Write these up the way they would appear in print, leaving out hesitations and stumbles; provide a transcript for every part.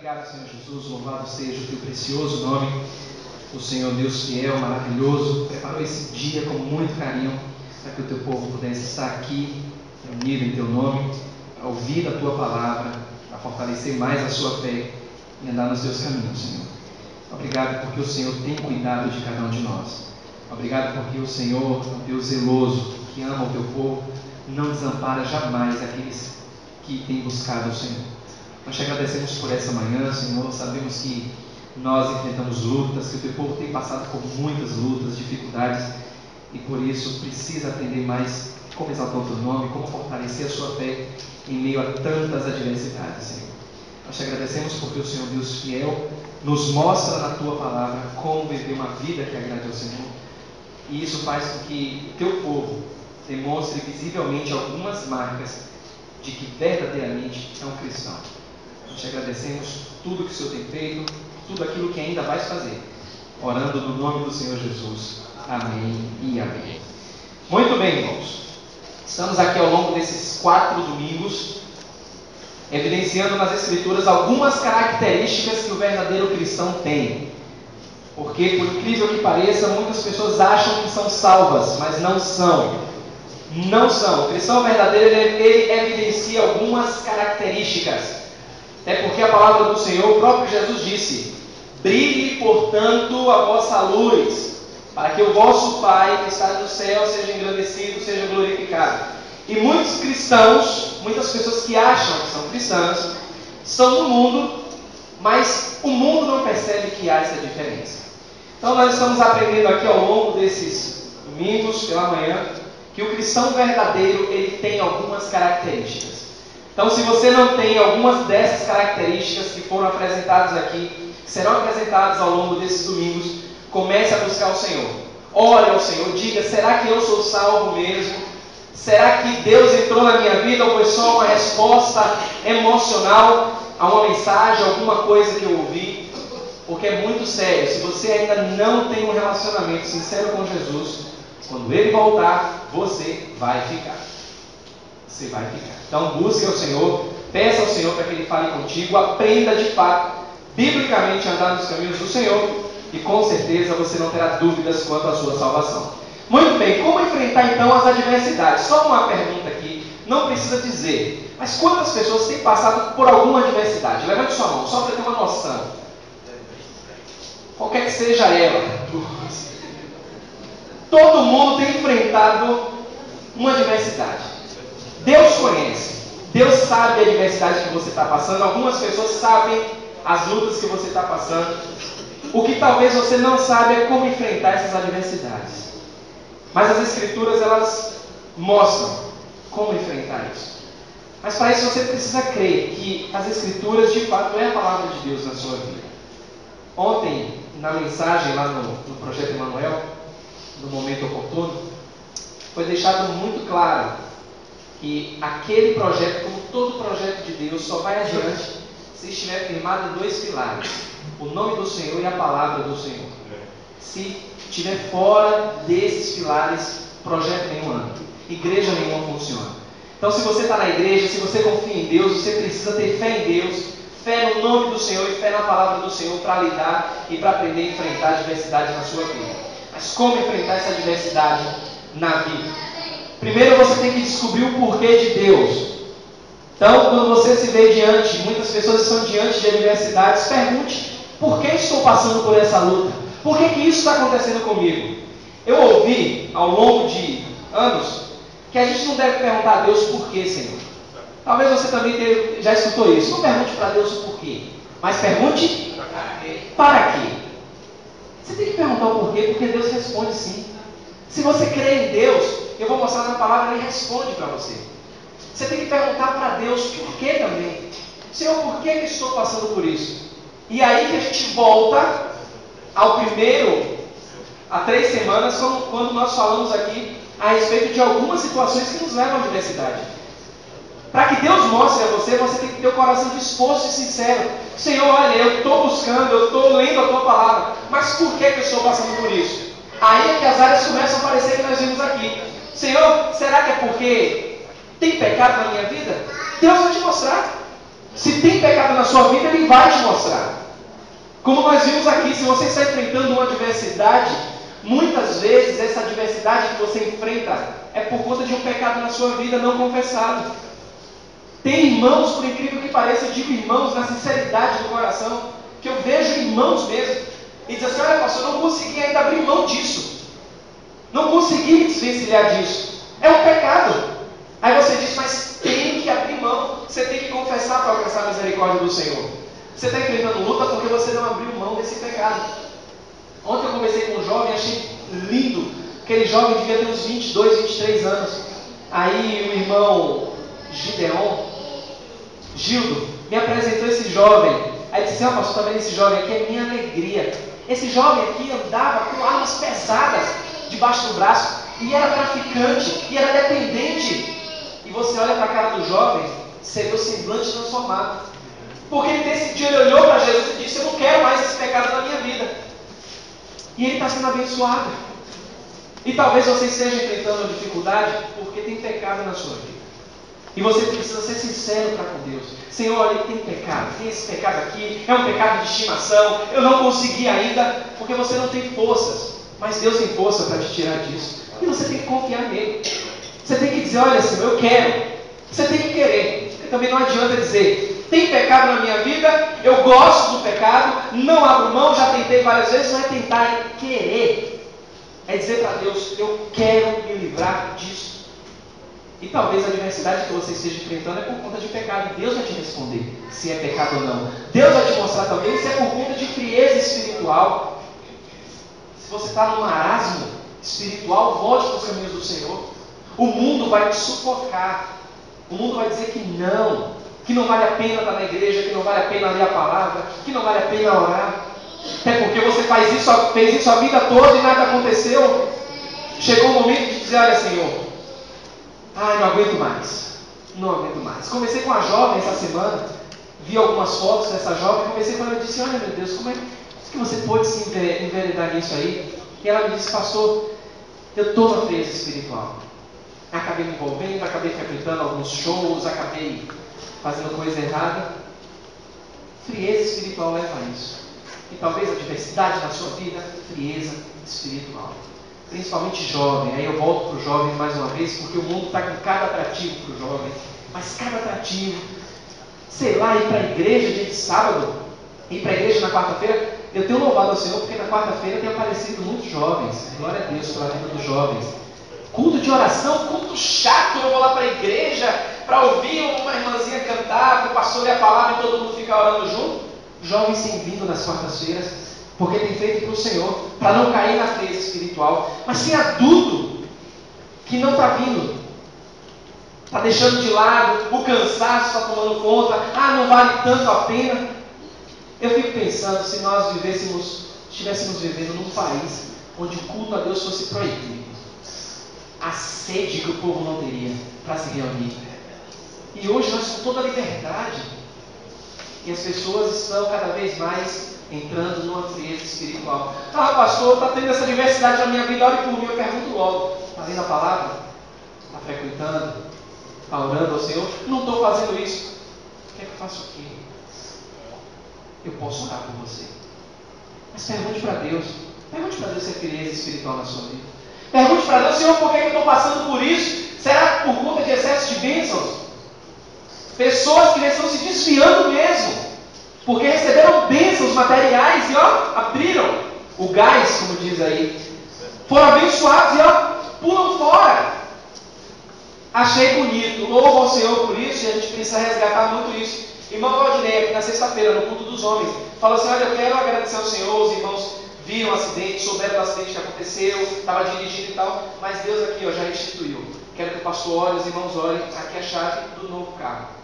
Obrigado, Senhor Jesus, louvado seja o teu precioso nome. O Senhor Deus fiel, maravilhoso, preparou esse dia com muito carinho para que o teu povo pudesse estar aqui, reunido em teu nome, para ouvir a tua palavra, para fortalecer mais a sua fé e andar nos teus caminhos, Senhor. Obrigado porque o Senhor tem cuidado de cada um de nós. Obrigado porque o Senhor é um Deus zeloso, que ama o teu povo, não desampara jamais aqueles que têm buscado o Senhor. Nós te agradecemos por essa manhã, Senhor. Sabemos que nós enfrentamos lutas, que o teu povo tem passado por muitas lutas, dificuldades, e por isso precisa aprender mais como exaltar o teu nome, como fortalecer a sua fé em meio a tantas adversidades, Senhor. Nós te agradecemos porque o Senhor Deus fiel nos mostra na tua palavra como viver uma vida que agrade ao Senhor, e isso faz com que o teu povo demonstre visivelmente algumas marcas de que verdadeiramente é um cristão. Nós te agradecemos tudo que o Senhor tem feito, tudo aquilo que ainda vais fazer, orando no nome do Senhor Jesus. Amém e amém. Muito bem, irmãos. Estamos aqui ao longo desses 4 domingos, evidenciando nas Escrituras algumas características que o verdadeiro cristão tem. Porque, por incrível que pareça, muitas pessoas acham que são salvas, mas não são. Não são. O cristão verdadeiro, ele evidencia algumas características. É porque a palavra do Senhor, o próprio Jesus disse: brilhe, portanto, a vossa luz, para que o vosso Pai que está no céu seja engrandecido, seja glorificado. E muitos cristãos, muitas pessoas que acham que são cristãs, estão no mundo, mas o mundo não percebe que há essa diferença. Então nós estamos aprendendo aqui ao longo desses domingos, pela manhã, que o cristão verdadeiro, ele tem algumas características. Então, se você não tem algumas dessas características que foram apresentadas aqui, que serão apresentadas ao longo desses domingos, comece a buscar o Senhor. Ore ao Senhor, diga: será que eu sou salvo mesmo? Será que Deus entrou na minha vida ou foi só uma resposta emocional a uma mensagem, alguma coisa que eu ouvi? Porque é muito sério. Se você ainda não tem um relacionamento sincero com Jesus, quando Ele voltar, você vai ficar. Você vai ficar. Então busque ao Senhor, peça ao Senhor para que Ele fale contigo, aprenda de fato, biblicamente, a andar nos caminhos do Senhor, e com certeza você não terá dúvidas quanto à sua salvação. Muito bem, como enfrentar então as adversidades? Só uma pergunta aqui, não precisa dizer, mas quantas pessoas têm passado por alguma adversidade? Levante sua mão, só para ter uma noção. Qualquer que seja ela. Todo mundo tem enfrentado uma adversidade. Deus conhece, Deus sabe a adversidade que você está passando. Algumas pessoas sabem as lutas que você está passando. O que talvez você não saiba é como enfrentar essas adversidades. Mas as Escrituras, elas mostram como enfrentar isso. Mas para isso você precisa crer que as Escrituras de fato é a palavra de Deus na sua vida. Ontem, na mensagem lá no Projeto Emanuel, no momento oportuno, foi deixado muito claro que aquele projeto, como todo projeto de Deus, só vai adiante se estiver firmado em 2 pilares: o nome do Senhor e a palavra do Senhor. Se estiver fora desses pilares, projeto nenhum anda, igreja nenhuma funciona. Então, se você está na igreja, se você confia em Deus, você precisa ter fé em Deus, fé no nome do Senhor e fé na palavra do Senhor para lidar e para aprender a enfrentar a adversidade na sua vida. Mas como enfrentar essa adversidade na vida? Primeiro você tem que descobrir o porquê de Deus. Então, quando você se vê diante, muitas pessoas estão diante de adversidades, pergunte: por que estou passando por essa luta? Por que isso está acontecendo comigo? Eu ouvi ao longo de anos que a gente não deve perguntar a Deus por quê, Senhor. Talvez você também já escutou isso. Não pergunte para Deus o porquê, mas pergunte para quê. Você tem que perguntar o porquê, porque Deus responde sim. Se você crê em Deus, eu vou mostrar na palavra, Ele responde para você. Você tem que perguntar para Deus por quê também. Senhor, por que eu estou passando por isso? E aí que a gente volta ao primeiro, há 3 semanas, quando nós falamos aqui a respeito de algumas situações que nos levam à adversidade. Para que Deus mostre a você, você tem que ter o coração disposto e sincero. Senhor, olha, eu estou buscando, eu estou lendo a Tua palavra, mas por que eu estou passando por isso? Aí é que as áreas começam a aparecer que nós vimos aqui. Senhor, será que é porque tem pecado na minha vida? Deus vai te mostrar. Se tem pecado na sua vida, Ele vai te mostrar. Como nós vimos aqui, se você está enfrentando uma adversidade, muitas vezes essa adversidade que você enfrenta é por conta de um pecado na sua vida não confessado. Tem irmãos, por incrível que pareça, eu digo irmãos na sinceridade do coração, que eu vejo irmãos mesmo, e dizem assim: olha, pastor, eu não consegui ainda abrir mão disso. Não consegui me desvencilhar disso. É um pecado. Aí você diz: mas tem que abrir mão. Você tem que confessar para alcançar a misericórdia do Senhor. Você está enfrentando luta porque você não abriu mão desse pecado. Ontem eu conversei com um jovem, achei lindo. Aquele jovem devia ter uns 22, 23 anos. Aí o irmão Gildo, me apresentou esse jovem. Aí disse: pastor, está vendo esse jovem aqui? É minha alegria. Esse jovem aqui andava com armas pesadas debaixo do braço, e era traficante, e era dependente. E você olha para a cara do jovem, você vê o semblante transformado. Porque ele decidiu, ele olhou para Jesus e disse: eu não quero mais esse pecado na minha vida. E ele está sendo abençoado. E talvez você esteja enfrentando uma dificuldade porque tem pecado na sua vida. E você precisa ser sincero para com Deus. Senhor, olha, tem pecado, tem esse pecado aqui, é um pecado de estimação, eu não consegui ainda, porque você não tem forças. Mas Deus tem força para te tirar disso. E você tem que confiar nele. Você tem que dizer: olha, Senhor, eu quero. Você tem que querer. E também não adianta dizer: tem pecado na minha vida, eu gosto do pecado, não abro mão, já tentei várias vezes. Não é tentar, é querer. É dizer para Deus: eu quero me livrar disso. E talvez a adversidade que você esteja enfrentando é por conta de pecado. Deus vai te responder se é pecado ou não. Deus vai te mostrar também se é por conta de frieza espiritual. Se você está num marasmo espiritual, volte para os caminhos do Senhor. O mundo vai te sufocar. O mundo vai dizer que não vale a pena estar na igreja, que não vale a pena ler a palavra, que não vale a pena orar. Até porque você fez isso a vida toda e nada aconteceu. Chegou o momento de dizer: olha, Senhor, não aguento mais. Não aguento mais. Conversei com a jovem essa semana, vi algumas fotos dessa jovem, conversei com ela e disse: olha, meu Deus, como é que você pode se enveredar nisso aí? E ela me disse: pastor, eu estou na frieza espiritual. Acabei me envolvendo, acabei frequentando alguns shows, acabei fazendo coisa errada. Frieza espiritual leva a isso. E talvez a diversidade na sua vida, frieza espiritual. Principalmente jovem. Aí eu volto para o jovem mais uma vez, porque o mundo está com cada atrativo para o jovem. Mas cada atrativo, sei lá, ir para a igreja dia de sábado, ir para a igreja na quarta-feira. Eu tenho louvado ao Senhor porque na quarta-feira tem aparecido muitos jovens. Glória a Deus pela vida dos jovens. Culto de oração, culto chato. Eu vou lá para a igreja para ouvir uma irmãzinha cantar, para o pastor ler a palavra e todo mundo ficar orando junto. Jovens têm vindo nas quartas-feiras porque tem feito para o Senhor, para não cair na frieza espiritual. Mas tem adulto que não está vindo, está deixando de lado, o cansaço está tomando conta, não vale tanto a pena. Eu fico pensando, se nós estivéssemos vivendo num país onde o culto a Deus fosse proibido, a sede que o povo não teria para se reunir. E hoje nós com toda a liberdade, e as pessoas estão cada vez mais entrando numa frieza espiritual. Pastor, está tendo essa diversidade na minha vida, ore por mim. Eu pergunto logo: está lendo a palavra? Está frequentando? Está orando ao Senhor? Não estou fazendo isso. O que é que eu faço aqui? Eu posso orar por você. Mas pergunte para Deus. Pergunte para Deus se é frieza espiritual na sua vida. Pergunte para Deus: Senhor, por que eu estou passando por isso? Será por conta de excesso de bênçãos? Pessoas que estão se desviando mesmo, porque receberam bênçãos materiais e abriram o gás, como diz aí. Foram abençoados e pulam fora. Achei bonito, louvo ao Senhor por isso, e a gente precisa resgatar muito isso. Irmão Valdinei, aqui na sexta-feira, no culto dos homens, falou assim: olha, eu quero agradecer ao Senhor. Os irmãos viram o acidente, souberam do acidente que aconteceu, estava dirigindo e tal, mas Deus aqui já restituiu. Quero que o pastor olhe, os irmãos olhem, aqui é a chave do novo carro.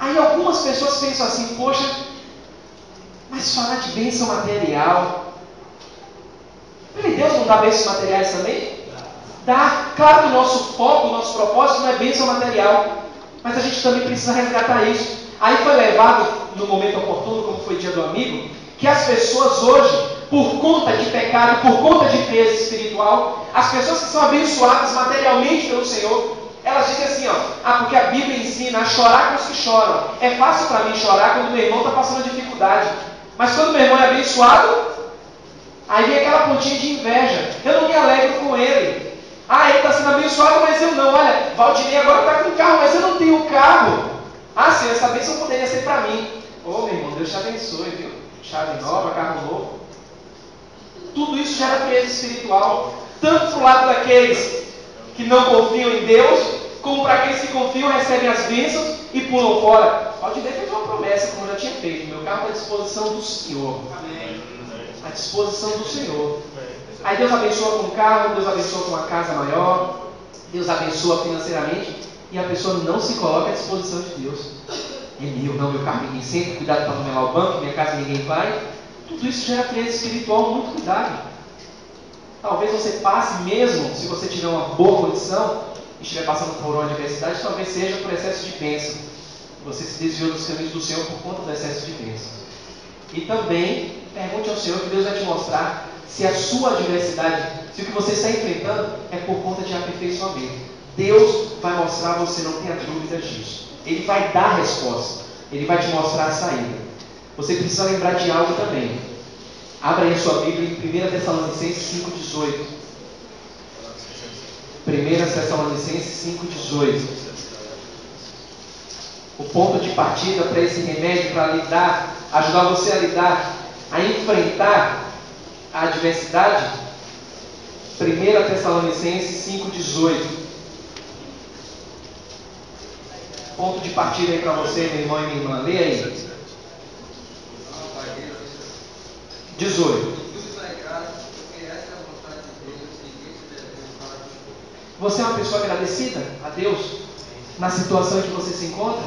Aí algumas pessoas pensam assim: poxa, mas falar de bênção material, Deus não dá bênçãos materiais também? Dá. Claro que o nosso foco, o nosso propósito não é bênção material, mas a gente também precisa resgatar isso. Aí foi levado no momento oportuno, como foi dia do amigo, que as pessoas hoje, por conta de pecado, por conta de frieza espiritual, as pessoas que são abençoadas materialmente pelo Senhor, elas dizem assim: porque a Bíblia ensina a chorar com os que choram. É fácil para mim chorar quando meu irmão está passando dificuldade. Mas quando meu irmão é abençoado, aí vem aquela pontinha de inveja. Eu não me alegro com ele. Ele está sendo abençoado, mas eu não. Olha, Valdinei agora está com carro, mas eu não tenho carro. Senhor, essa bênção poderia ser para mim. Meu irmão, Deus te abençoe, viu? Chave nova, carro novo. Tudo isso gera frieza espiritual. Tanto para o lado daqueles que não confiam em Deus, como para aqueles que confiam, recebem as bênções e pulam fora. Valdinei fez uma promessa, como eu já tinha feito. Meu carro está à disposição do Senhor. Amém. À disposição do Senhor. Aí Deus abençoa com um carro, Deus abençoa com uma casa maior, Deus abençoa financeiramente, e a pessoa não se coloca à disposição de Deus. É meu carro ninguém senta, cuidado para não melar o banco, minha casa ninguém vai. Tudo isso gera frieza espiritual, muito cuidado. Talvez você passe mesmo, se você tiver uma boa condição, e estiver passando por uma adversidade, talvez seja por excesso de bênção. Você se desviou dos caminhos do Senhor por conta do excesso de bênção. E também, pergunte ao Senhor que Deus vai te mostrar se a sua adversidade, se o que você está enfrentando é por conta de aperfeiçoamento. Deus vai mostrar a você, não tenha dúvidas disso. Ele vai dar a resposta. Ele vai te mostrar a saída. Você precisa lembrar de algo também. Abra aí a sua Bíblia em 1 Tessalonicenses 5,18. 1 Tessalonicenses 5,18. O ponto de partida para esse remédio, para lidar, ajudar você a lidar, a enfrentar a adversidade, 1 Tessalonicenses 5,18. Ponto de partida aí para você, meu irmão e minha irmã. Leia aí. 18. Você é uma pessoa agradecida a Deus na situação em que você se encontra?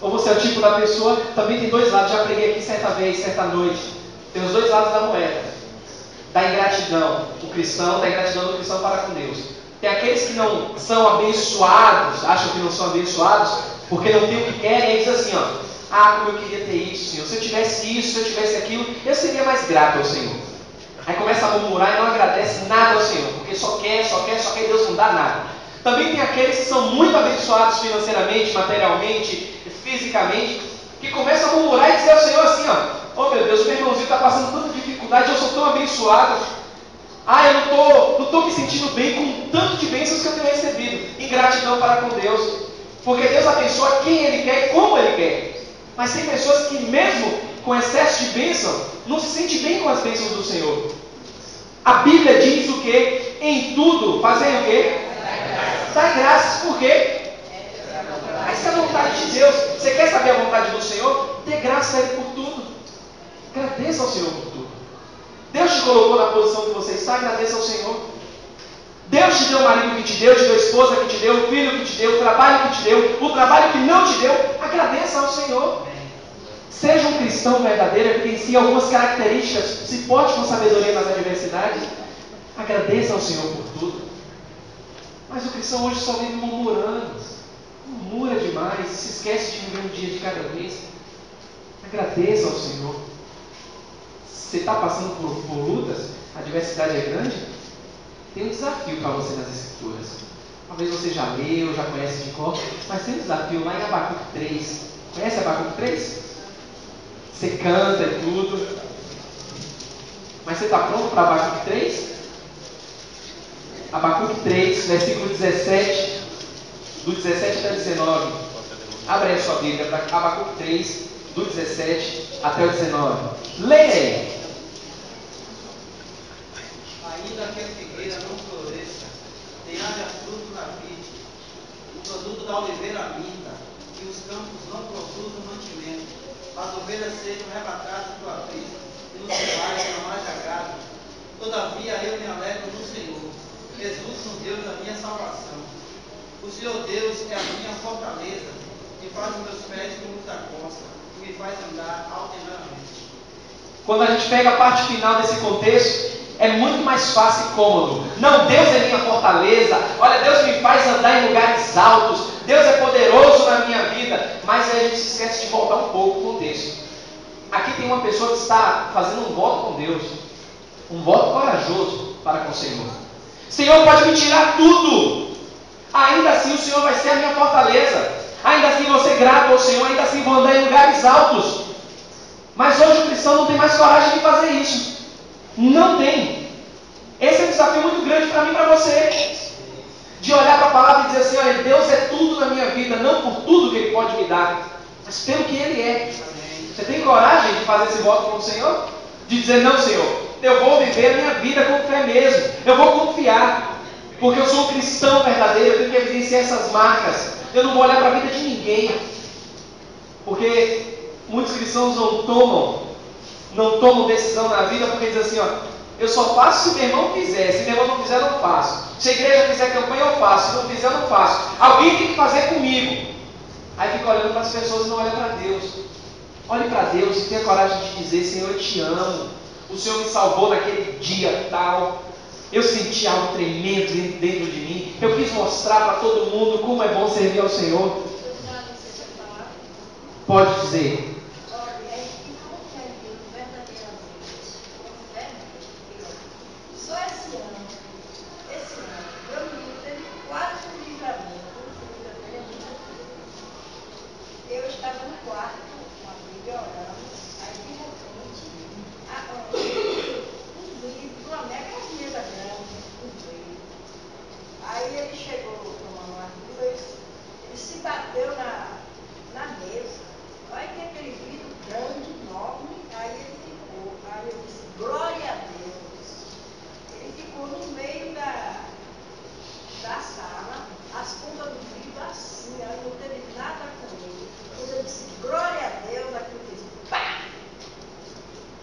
Ou você é o tipo da pessoa, também tem dois lados, já preguei aqui certa vez, certa noite. Tem os dois lados da moeda. Da ingratidão do cristão para com Deus. Tem aqueles que não são abençoados, acham que não são abençoados, porque não tem o que querem, e diz assim, como eu queria ter isso, Senhor. Se eu tivesse isso, se eu tivesse aquilo, eu seria mais grato ao Senhor. Aí começa a murmurar e não agradece nada ao Senhor, porque só quer, Deus não dá nada. Também tem aqueles que são muito abençoados financeiramente, materialmente, fisicamente, que começam a murmurar e dizer ao Senhor assim, meu Deus, meu irmãozinho está passando tanta dificuldade, eu sou tão abençoado. Eu não estou me sentindo bem com tanto de bênçãos que eu tenho recebido. Ingratidão para com Deus. Porque Deus abençoa quem Ele quer e como Ele quer. Mas tem pessoas que mesmo com excesso de bênção, não se sente bem com as bênçãos do Senhor. A Bíblia diz o quê? Em tudo, fazem o quê? Dai graças. Por quê? Essa é a vontade de Deus. Você quer saber a vontade do Senhor? Dê graça a Ele por tudo. Agradeça ao Senhor por tudo. Deus te colocou na posição que você está, agradeça ao Senhor. Deus te deu o marido que te deu a esposa que te deu, o filho que te deu, o trabalho que te deu, o trabalho que não te deu, agradeça ao Senhor. Seja um cristão verdadeiro, evidencie algumas características, se porte com sabedoria nas adversidades, agradeça ao Senhor por tudo. Mas o cristão hoje só vive murmurando, murmura demais, se esquece de viver um dia de cada vez. Agradeça ao Senhor. Você está passando por lutas, a adversidade é grande, tem um desafio para você nas Escrituras. Talvez você já leu, já conhece de cor, mas tem um desafio lá em Abacuque 3. Conhece Abacuque 3? Você canta e tudo. Mas você está pronto para Abacuque 3? Abacuque 3, versículo 17, do 17 até 19. Abre aí a sua Bíblia para Abacuque 3, do 17 até o 19. Leia aí. Ainda que a figueira não floresça, nem haja fruto na vide, o produto da oliveira minta, e os campos não produzam mantimento, as ovelhas sejam arrebatadas do abrigo, e os rebanhos não haja gado. Todavia eu me alegro no Senhor, exulto no Deus da minha salvação. O Senhor Deus é a minha fortaleza, que faz os meus pés como os da costa, e me faz andar alternadamente. Quando a gente pega a parte final desse contexto, é muito mais fácil e cômodo. Não, Deus é minha fortaleza. Olha, Deus me faz andar em lugares altos. Deus é poderoso na minha vida. Mas aí a gente se esquece de voltar um pouco o contexto. Aqui tem uma pessoa que está fazendo um voto com Deus. Um voto corajoso para com o Senhor. Senhor, pode me tirar tudo. Ainda assim o Senhor vai ser a minha fortaleza. Ainda assim vou ser grato ao Senhor, ainda assim vou andar em lugares altos. Mas hoje o cristão não tem mais coragem de fazer isso. Não tem. Esse é um desafio muito grande para mim e para você. De olhar para a palavra e dizer assim, olha, Deus é tudo na minha vida, não por tudo que Ele pode me dar, mas pelo que Ele é. Você tem coragem de fazer esse voto com o Senhor? De dizer, não, Senhor, eu vou viver a minha vida com fé mesmo. Eu vou confiar. Porque eu sou um cristão verdadeiro, eu tenho que evidenciar essas marcas. Eu não vou olhar para a vida de ninguém. Porque muitos cristãos não tomam decisão na vida porque dizem assim, ó, eu só faço se meu irmão fizer. Se meu irmão não fizer, eu não faço. Se a igreja fizer campanha, eu faço. Se não fizer, eu não faço. Alguém tem que fazer comigo. Aí fica olhando para as pessoas e não olha para Deus. Olhe para Deus e tenha coragem de dizer, Senhor, eu te amo. O Senhor me salvou naquele dia tal. Eu senti algo tremendo dentro de mim. Eu quis mostrar para todo mundo como é bom servir ao Senhor. Pode dizer. Eu estava no quarto, com a Bíblia orando, aí de repente, um vidro, uma mega mesa grande, um vidro. Aí ele chegou tomando uma duas, ele se bateu na mesa. Olha que aquele vidro grande, enorme, aí ele ficou. Aí eu disse, glória a Deus. Ele ficou no meio da sala, as pontas do vidro assim, aí não teve nada com ele. Quando eu disse, glória a Deus, aquilo fez pá!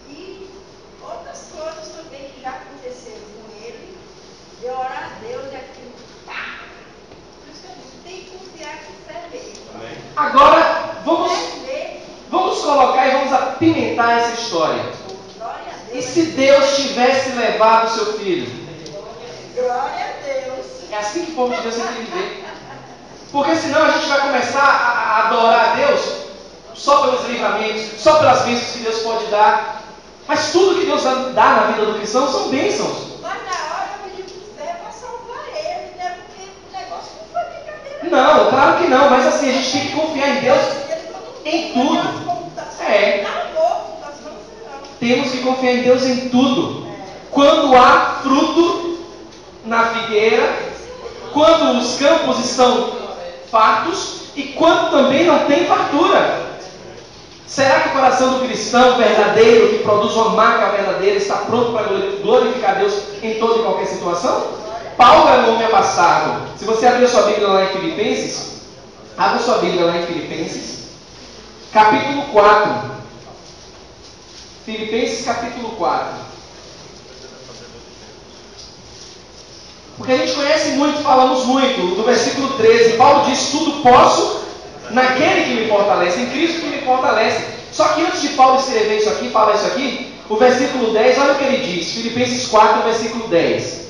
E outras coisas também que já aconteceram com ele, de orar a Deus e aquilo pá! Por isso que eu digo, tem que confiar com fé mesmo. Amém. Agora, vamos colocar e vamos apimentar essa história. Glória a Deus. E se Deus tivesse levado o seu filho? Glória a Deus. É assim que o povo de Deus tem que viver. Porque senão a gente vai começar a adorar a Deus só pelos livramentos, só pelas bênçãos que Deus pode dar. Mas tudo que Deus dá na vida do cristão são bênçãos. Mas na hora eu pedi por fé para salvar ele, né? Porque o negócio não foi brincadeira. Não, claro que não. Mas assim, a gente tem que confiar em Deus em tudo. Temos que confiar em Deus em tudo. Quando há fruto na figueira, quando os campos estão fartos e quando também não tem fartura. Será que o coração do cristão verdadeiro, que produz uma marca verdadeira, está pronto para glorificar Deus em toda e qualquer situação? Paulo era um homem abastado. Se você abrir a sua Bíblia lá em Filipenses, abra sua Bíblia lá em Filipenses, capítulo 4. Filipenses capítulo 4. Porque a gente conhece muito, falamos muito, do versículo 13, Paulo diz, tudo posso naquele que me fortalece, em Cristo que me fortalece. Só que antes de Paulo escrever isso aqui, falar isso aqui, o versículo 10, olha o que ele diz, Filipenses 4, versículo 10.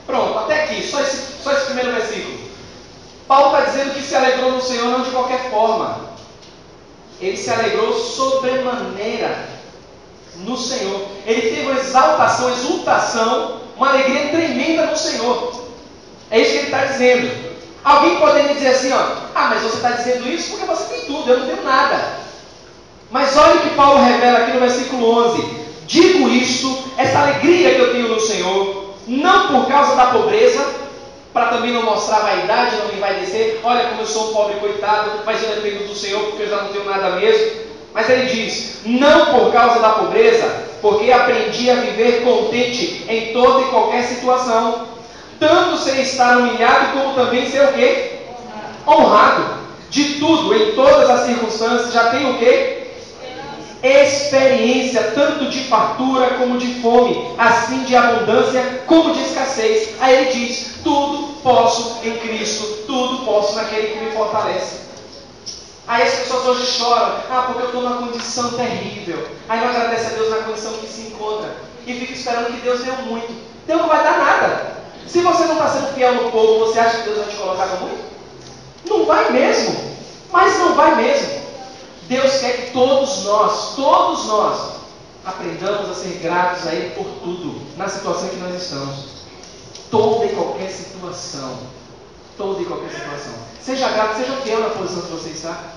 Pronto, até aqui, só esse primeiro versículo. Paulo está dizendo que se alegrou no Senhor não de qualquer forma. Ele se alegrou sobremaneira no Senhor. Ele teve uma exultação, uma alegria tremenda no Senhor. É isso que ele está dizendo. Alguém poderia dizer assim, ó, mas você está dizendo isso porque você tem tudo, eu não tenho nada. Mas olha o que Paulo revela aqui no versículo 11. Digo isto, essa alegria que eu tenho no Senhor, não por causa da pobreza, para também não mostrar vaidade, não me vai dizer, olha como eu sou um pobre coitado, mas eu dependo do Senhor porque eu já não tenho nada mesmo. Mas ele diz, não por causa da pobreza, porque aprendi a viver contente em toda e qualquer situação, tanto sem estar humilhado, como também ser o quê? Honrado. De tudo, em todas as circunstâncias, já tenho o quê? Experiência, tanto de fartura como de fome, assim de abundância como de escassez. Aí ele diz, tudo posso em Cristo, tudo posso naquele que me fortalece. Aí as pessoas hoje choram, porque eu estou numa condição terrível. Aí não agradece a Deus na condição que se encontra. E fica esperando que Deus dê muito. Deus não vai dar nada. Se você não está sendo fiel no pouco, você acha que Deus vai te colocar no muito? Não vai mesmo. Mas não vai mesmo. Deus quer que todos nós, aprendamos a ser gratos a Ele por tudo, na situação em que nós estamos. Toda e qualquer situação. Seja grato, seja fiel na posição que você está.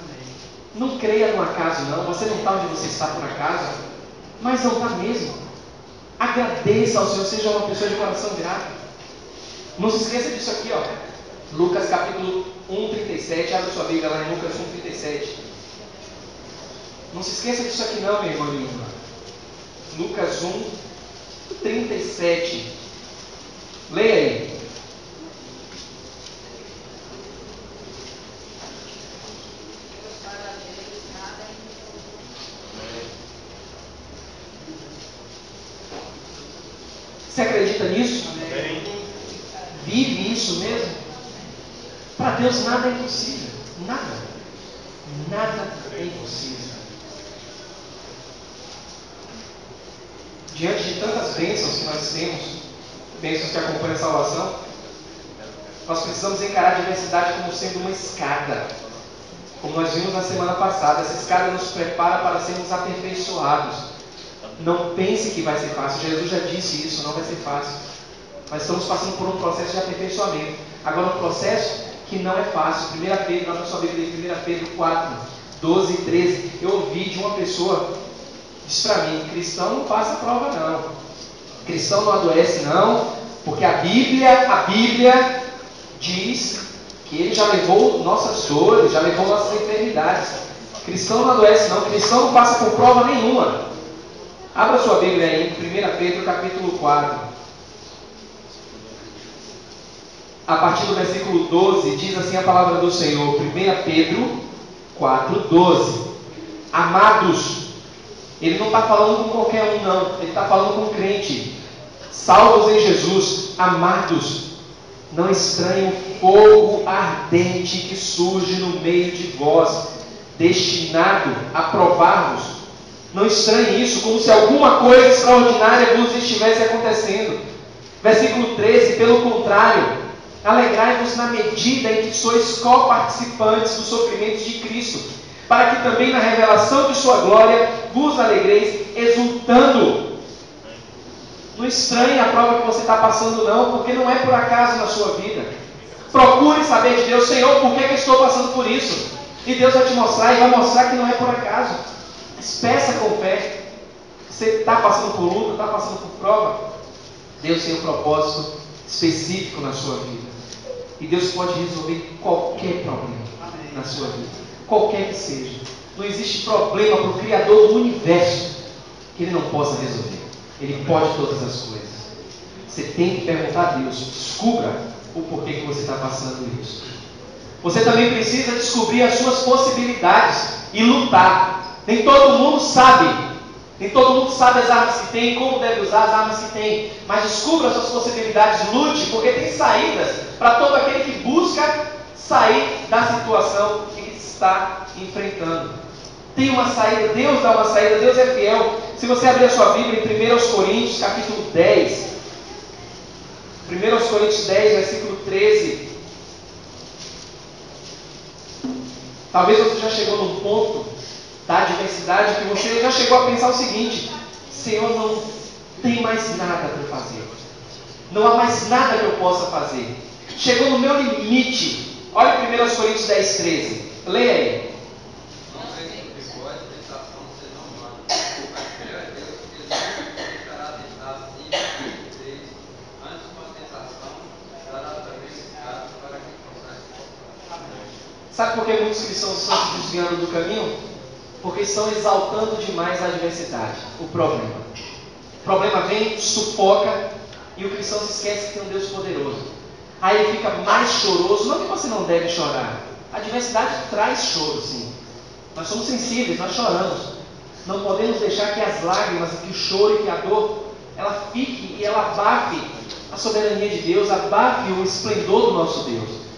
Não creia no acaso, não. Você não está onde você está por acaso, mas não está mesmo. Agradeça ao Senhor, seja uma pessoa de coração grato. Não se esqueça disso aqui, ó. Lucas capítulo 1:37. Abre sua Bíblia lá em Lucas 1:37. Não se esqueça disso aqui não, meu irmão e minha irmã. Lucas 1:37. Leia aí. Você acredita nisso? Amém. Vive isso mesmo? Para Deus nada é impossível. Nada é impossível. Diante de tantas bênçãos que nós temos, bênçãos que acompanham a salvação, nós precisamos encarar a adversidade como sendo uma escada. Como nós vimos na semana passada, essa escada nos prepara para sermos aperfeiçoados. Não pense que vai ser fácil. Jesus já disse isso, não vai ser fácil. Nós estamos passando por um processo de aperfeiçoamento. Agora, um processo que não é fácil. 1 Pedro, na sua Bíblia, 1 Pedro 4, 12 e 13. Eu ouvi de uma pessoa, disse para mim, cristão não passa prova não. Cristão não adoece não, porque a Bíblia diz que ele já levou nossas dores, já levou nossas enfermidades. Cristão não adoece não, cristão não passa por prova nenhuma. Abra sua Bíblia aí, 1 Pedro capítulo 4. A partir do versículo 12, diz assim a palavra do Senhor. 1 Pedro 4, 12. Amados, ele não está falando com qualquer um não, ele está falando com um crente. Salvos em Jesus, amados, não estranhem o fogo ardente que surge no meio de vós, destinado a provar-vos. Não estranhe isso, como se alguma coisa extraordinária vos estivesse acontecendo. Versículo 13, pelo contrário, alegrai-vos na medida em que sois coparticipantes dos sofrimentos de Cristo, para que também na revelação de sua glória vos alegreis, exultando. Não estranhe a prova que você está passando não, porque não é por acaso na sua vida. Procure saber de Deus, Senhor, por que eu estou passando por isso? E Deus vai te mostrar, e vai mostrar que não é por acaso. Peça com fé. Você está passando por luta, está passando por prova. Deus tem um propósito específico na sua vida. E Deus pode resolver qualquer problema na sua vida. Qualquer que seja. Não existe problema para o Criador do universo que Ele não possa resolver. Ele pode todas as coisas. Você tem que perguntar a Deus. Descubra o porquê que você está passando isso. Você também precisa descobrir as suas possibilidades e lutar. Nem todo mundo sabe. Nem todo mundo sabe as armas que tem, como deve usar as armas que tem. Mas descubra as suas possibilidades, lute, porque tem saídas para todo aquele que busca sair da situação que está enfrentando. Tem uma saída, Deus dá uma saída, Deus é fiel. Se você abrir a sua Bíblia em 1 Coríntios, capítulo 10. 1 Coríntios 10, versículo 13. Talvez você já chegou num ponto da adversidade que você já chegou a pensar o seguinte: Senhor, não tem mais nada para fazer. Não há mais nada que eu possa fazer. Chegou no meu limite. Olha 1 Coríntios 10, 13. Leia aí. Sabe por que muitos cristãos estão se desviando do caminho? Porque estão exaltando demais a adversidade, o problema. O problema vem, sufoca, e o cristão se esquece que tem um Deus poderoso. Aí ele fica mais choroso. Não que você não deve chorar. A adversidade traz choro, sim. Nós somos sensíveis, nós choramos. Não podemos deixar que as lágrimas, que o choro e que a dor, ela fique e ela abafe a soberania de Deus, abafe o esplendor do nosso Deus.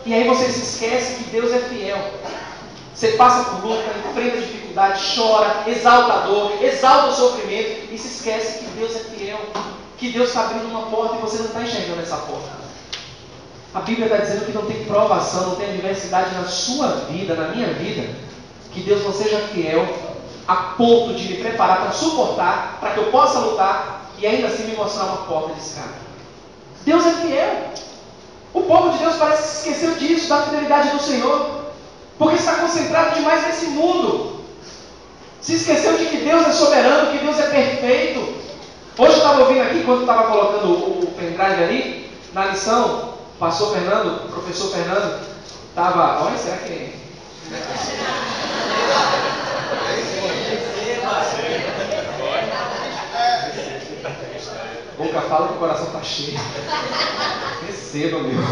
E aí você se esquece que Deus é fiel. Você passa por luta, enfrenta dificuldade, chora, exalta a dor, exalta o sofrimento e se esquece que Deus é fiel, que Deus está abrindo uma porta e você não está enxergando essa porta. A Bíblia está dizendo que não tem provação, não tem adversidade na sua vida, na minha vida, que Deus não seja fiel a ponto de me preparar para suportar, para que eu possa lutar e ainda assim me mostrar uma porta de escape. Deus é fiel. O povo de Deus parece que se esqueceu disso, da fidelidade do Senhor, porque está concentrado demais nesse mundo. Se esqueceu de que Deus é soberano, que Deus é perfeito. Hoje eu estava ouvindo aqui, quando estava colocando o pendrive ali, na lição, o pastor Fernando, o professor Fernando, estava... Olha, será que... Boca fala que o coração está cheio. Receba, meu.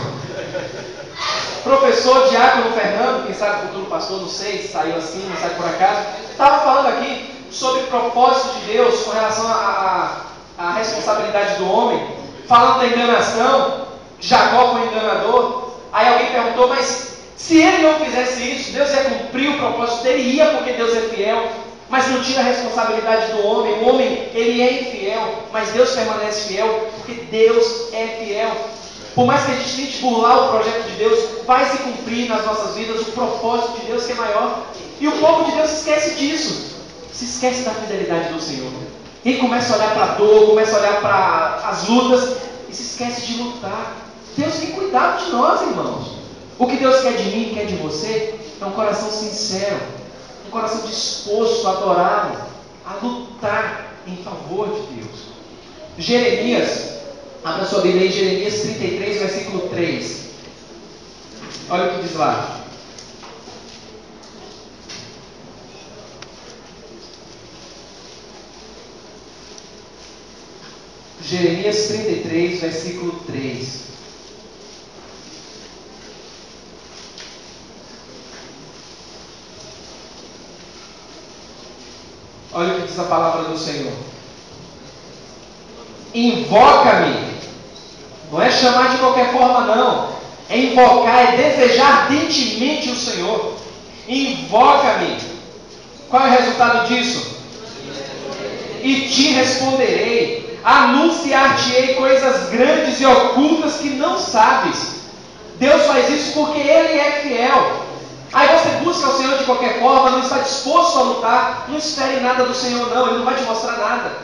Professor Diácono Fernando, quem sabe futuro pastor, não sei, saiu assim, não sai por acaso, estava falando aqui sobre o propósito de Deus com relação à responsabilidade do homem, falando da enganação. Jacó foi enganador. Aí alguém perguntou, mas se ele não fizesse isso, Deus ia cumprir o propósito dele? Ia, porque Deus é fiel, mas não tira a responsabilidade do homem. O homem, ele é infiel, mas Deus permanece fiel, porque Deus é fiel. Por mais que a gente tente burlar o projeto de Deus, vai se cumprir nas nossas vidas o propósito de Deus, que é maior. E o povo de Deus se esquece disso, se esquece da fidelidade do Senhor. E começa a olhar para a dor, começa a olhar para as lutas e se esquece de lutar. Deus tem cuidado de nós, irmãos. O que Deus quer de mim, quer de você, é um coração sincero, um coração disposto a adorá-lo, a lutar em favor de Deus. Jeremias, abra sua Bíblia em Jeremias 33, versículo 3. Olha o que diz lá. Jeremias 33, versículo 3. Olha o que diz a palavra do Senhor. Invoca-me. Não é chamar de qualquer forma, não. É invocar, é desejar ardentemente o Senhor. Invoca-me. Qual é o resultado disso? E te responderei. Anunciar-te-ei coisas grandes e ocultas que não sabes. Deus faz isso porque Ele é fiel. Aí você busca o Senhor de qualquer forma, não está disposto a lutar, não espere nada do Senhor, não. Ele não vai te mostrar nada.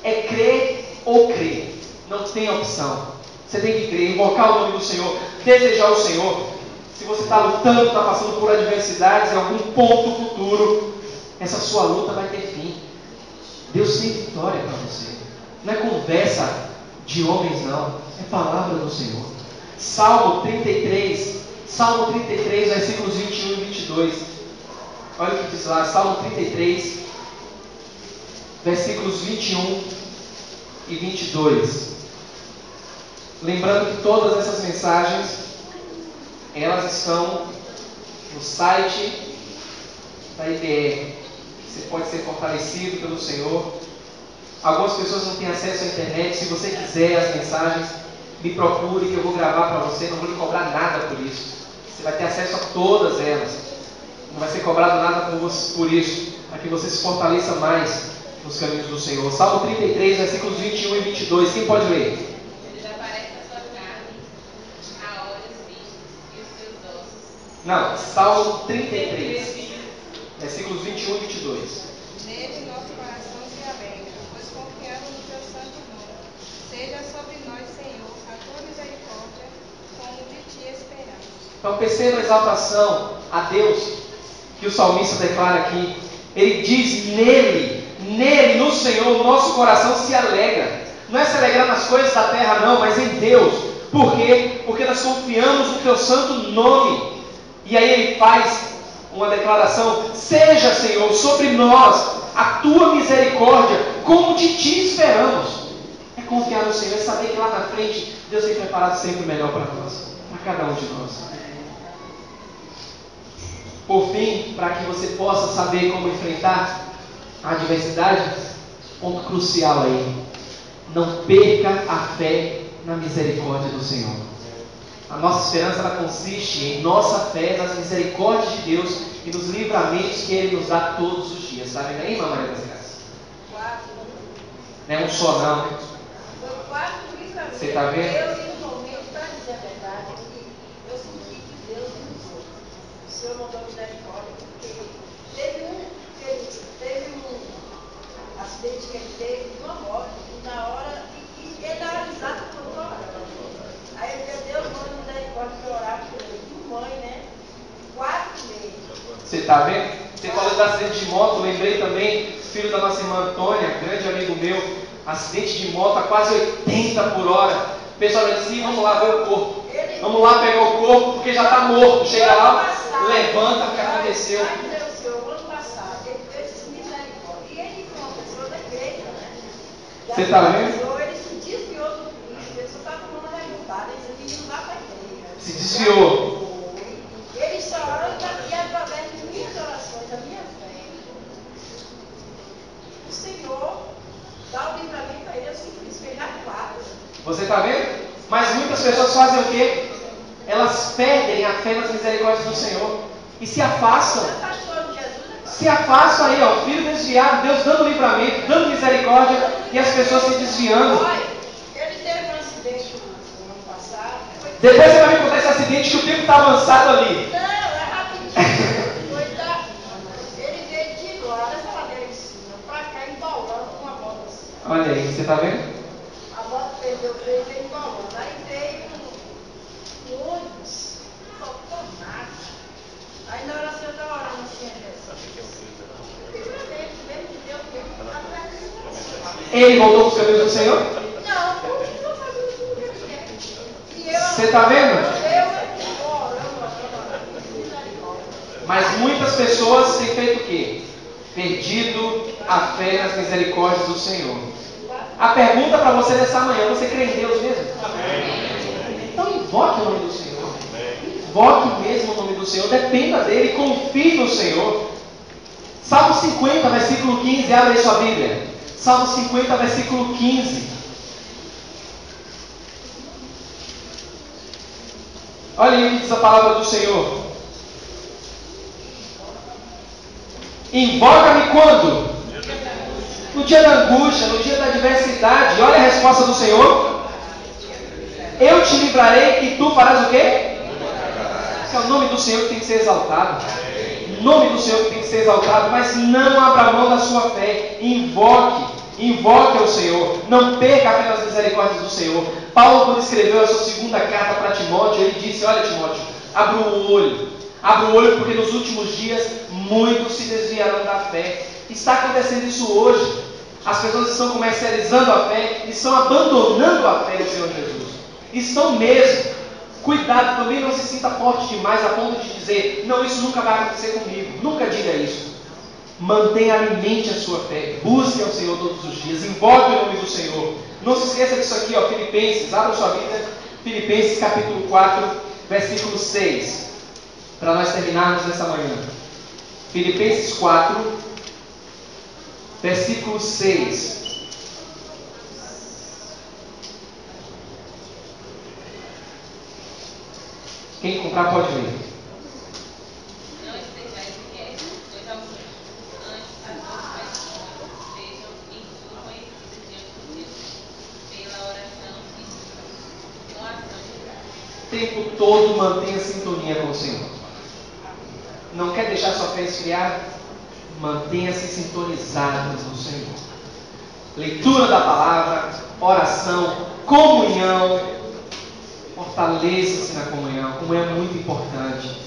É crer ou crer. Não tem opção. Você tem que crer, invocar o nome do Senhor, desejar o Senhor. Se você está lutando, está passando por adversidades, em algum ponto futuro, essa sua luta vai ter fim. Deus tem vitória para você. Não é conversa de homens, não. É palavra do Senhor. Salmo 33, versículos 21 e 22. Olha o que diz lá, Salmo 33, versículos 21 e 22. Lembrando que todas essas mensagens, elas estão no site da IBR. Você pode ser fortalecido pelo Senhor. Algumas pessoas não têm acesso à internet. Se você quiser as mensagens, me procure que eu vou gravar para você. Não vou lhe cobrar nada por isso. Você vai ter acesso a todas elas. Não vai ser cobrado nada por isso, para que você se fortaleça mais nos caminhos do Senhor. Salmo 33, versículos 21 e 22. Quem pode ler? Não, Salmo 33, versículos 21 e 22. Nele nosso coração se alegra, pois confiamos no teu santo nome. Seja sobre nós, Senhor, a tua misericórdia, como de ti esperamos. Então perceba a exaltação a Deus que o salmista declara aqui. Ele diz: nele, no Senhor, o nosso coração se alegra. Não é se alegrar nas coisas da terra, não, mas em Deus. Por quê? Porque nós confiamos no teu santo nome. E aí ele faz uma declaração: seja, Senhor, sobre nós a tua misericórdia, como de ti esperamos. É confiar no Senhor, é saber que lá na frente Deus tem preparado sempre o melhor para nós, para cada um de nós. Por fim, para que você possa saber como enfrentar a adversidade, ponto crucial aí: não perca a fé na misericórdia do Senhor. A nossa esperança, ela consiste em nossa fé nas misericórdias de Deus e nos livramentos que Ele nos dá todos os dias. Sabe, né, irmã Maria das Graças? Não é um só, não. Você está vendo? Eu, em um momento, para dizer a verdade, eu senti que Deus me usou. O Senhor mandou misericórdia, porque teve um acidente que ele teve de uma moto, e na hora, e ele era exato por uma hora. Aí eu disse, Deus manda misericórdia para orar por ele. Mãe, né? 4 meses. Você está vendo? Você falou do acidente de moto, lembrei também, filho da nossa irmã Antônia, grande amigo meu, acidente de moto a quase 80 por hora. O pessoal disse assim, vamos lá ver o corpo. Vamos lá pegar o corpo, porque já está morto. Chega lá, levanta, o que aconteceu? Ai, Deus, Senhor, ano passado, ele fez misericórdia. E ele foi uma pessoa da igreja, né? Você está vendo? Ele se desviou do Cristo, ele só está tomando revoltada, ele disse, não vai para a igreja. Se desviou. Ele só ora e através de minhas orações, da minha fé, o Senhor dá o livramento para ele, eu simplesmente fez na 4. Você está vendo? Mas muitas pessoas fazem o quê? Elas perdem a fé nas misericórdias do Senhor e se afastam. Se afastam aí, ó, filho desviado, Deus dando livramento, dando misericórdia e as pessoas se desviando. Olha, ele teve um acidente no ano passado. Depois você vai me contar esse acidente que o tempo está avançado ali. Não, é rapidinho. Ele veio de lá, dessa ladeira de cima, pra cá, embalando com a moto assim. Olha aí, você está vendo? A moto perdeu o freio e veio embalando. Aí veio um ônibus, não faltou nada. Aí na hora que eu estava orando assim, Ele voltou para os caminhos do Senhor? não, continua fazendo tudo que ele quer. Você está vendo? Mas muitas pessoas têm feito o quê? Perdido a fé nas misericórdias do Senhor. A pergunta para você nessa manhã, você crê em Deus mesmo? Então invoque o nome do Senhor. Invoque mesmo o nome do Senhor. Dependa dele, confie no Senhor. Salmo 50, versículo 15. Abre aí sua Bíblia. Salmo 50, versículo 15. Olha aí o que diz a palavra do Senhor. Invoca-me quando? No dia da angústia, no dia da adversidade. Olha a resposta do Senhor. Eu te livrarei e tu farás o quê? Esse é o nome do Senhor que tem que ser exaltado. O nome do Senhor que tem que ser exaltado. Mas não abra mão da sua fé. Invoque ao Senhor. Não perca a fé nas misericórdias do Senhor. Paulo, quando escreveu a sua segunda carta para Timóteo, ele disse, olha Timóteo, abra o olho. Abra o olho porque nos últimos dias muitos se desviarão da fé. Está acontecendo isso hoje. As pessoas estão comercializando a fé, estão abandonando a fé no Senhor Jesus. Estão mesmo. Cuidado, também não se sinta forte demais a ponto de dizer, não, isso nunca vai acontecer comigo. Nunca diga isso. Mantenha, alimente a sua fé. Busque ao Senhor todos os dias. Invoque o nome do Senhor. Não se esqueça disso aqui, ó, Filipenses. Abra sua Bíblia. Filipenses capítulo 4, versículo 6. Para nós terminarmos nessa manhã. Filipenses 4, versículo 6. Quem comprar pode ler. Não estejais inquietos, pois alguns antes as vossas sejam em tudo conhecidas diante de Deus, pela oração e com ação de graça. O tempo todo mantenha sintonia com o Senhor. Não quer deixar sua fé esfriar? Mantenha-se sintonizado no Senhor. Leitura da palavra, oração, comunhão. Fortaleça-se na comunhão. Comunhão é muito importante.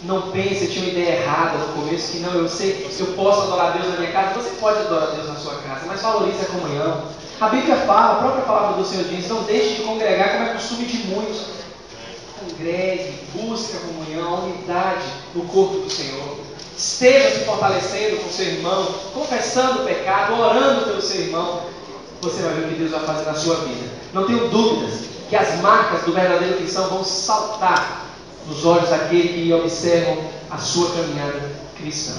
Não pense, eu tinha uma ideia errada no começo, que não, eu sei, eu posso adorar Deus na minha casa. Você pode adorar Deus na sua casa, mas valorize a comunhão. A Bíblia fala, a própria palavra do Senhor diz, não deixe de congregar como é costume de muitos. Congregue, busque a comunhão, a unidade no corpo do Senhor. Esteja se fortalecendo com o seu irmão, confessando o pecado, orando pelo seu irmão. Você vai ver o que Deus vai fazer na sua vida. Não tenho dúvidas que as marcas do verdadeiro cristão vão saltar nos olhos daquele que observam a sua caminhada cristã.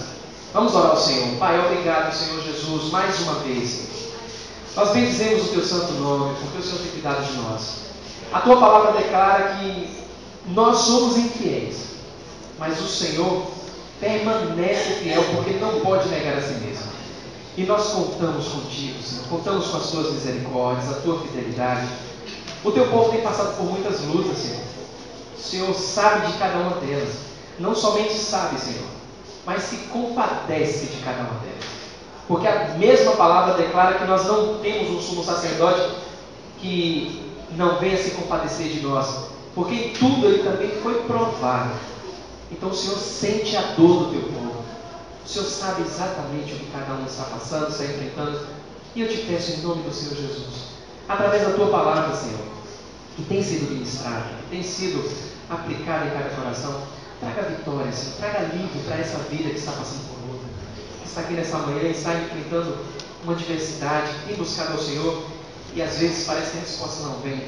Vamos orar ao Senhor. Pai, obrigado, Senhor Jesus, mais uma vez. Nós bendizemos o Teu santo nome, porque o Senhor tem cuidado de nós. A Tua palavra declara que nós somos infiéis, mas o Senhor permanece fiel, porque Ele não pode negar a si mesmo. E nós contamos contigo, Senhor. Contamos com as tuas misericórdias, a tua fidelidade. O teu povo tem passado por muitas lutas, Senhor. O Senhor sabe de cada uma delas. Não somente sabe, Senhor, mas se compadece de cada uma delas. Porque a mesma palavra declara que nós não temos um sumo sacerdote que não venha se compadecer de nós. Porque em tudo ele também foi provado. Então o Senhor sente a dor do teu povo. O Senhor sabe exatamente o que cada um está passando, está enfrentando. E eu te peço em nome do Senhor Jesus, através da tua palavra, Senhor, que tem sido ministrada, que tem sido aplicada em cada coração, traga vitória, Senhor, traga alívio para essa vida que está passando por luta, que está aqui nessa manhã e está enfrentando uma adversidade, que tem buscado ao Senhor e às vezes parece que a resposta não vem.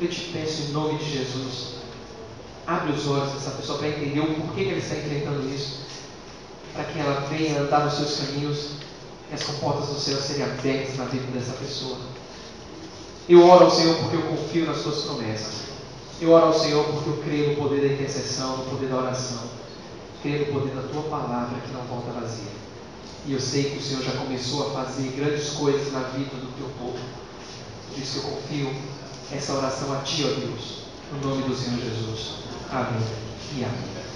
Eu te peço em nome de Jesus, abre os olhos dessa pessoa para entender o porquê que ela está enfrentando isso, para que ela venha andar nos seus caminhos e as comportas do céu serem abertas na vida dessa pessoa. Eu oro ao Senhor porque eu confio nas tuas promessas. Eu oro ao Senhor porque eu creio no poder da intercessão, no poder da oração. Creio no poder da tua palavra que não volta vazia. E eu sei que o Senhor já começou a fazer grandes coisas na vida do teu povo. Por isso eu confio essa oração a ti, ó Deus, no nome do Senhor Jesus. Amém e amém.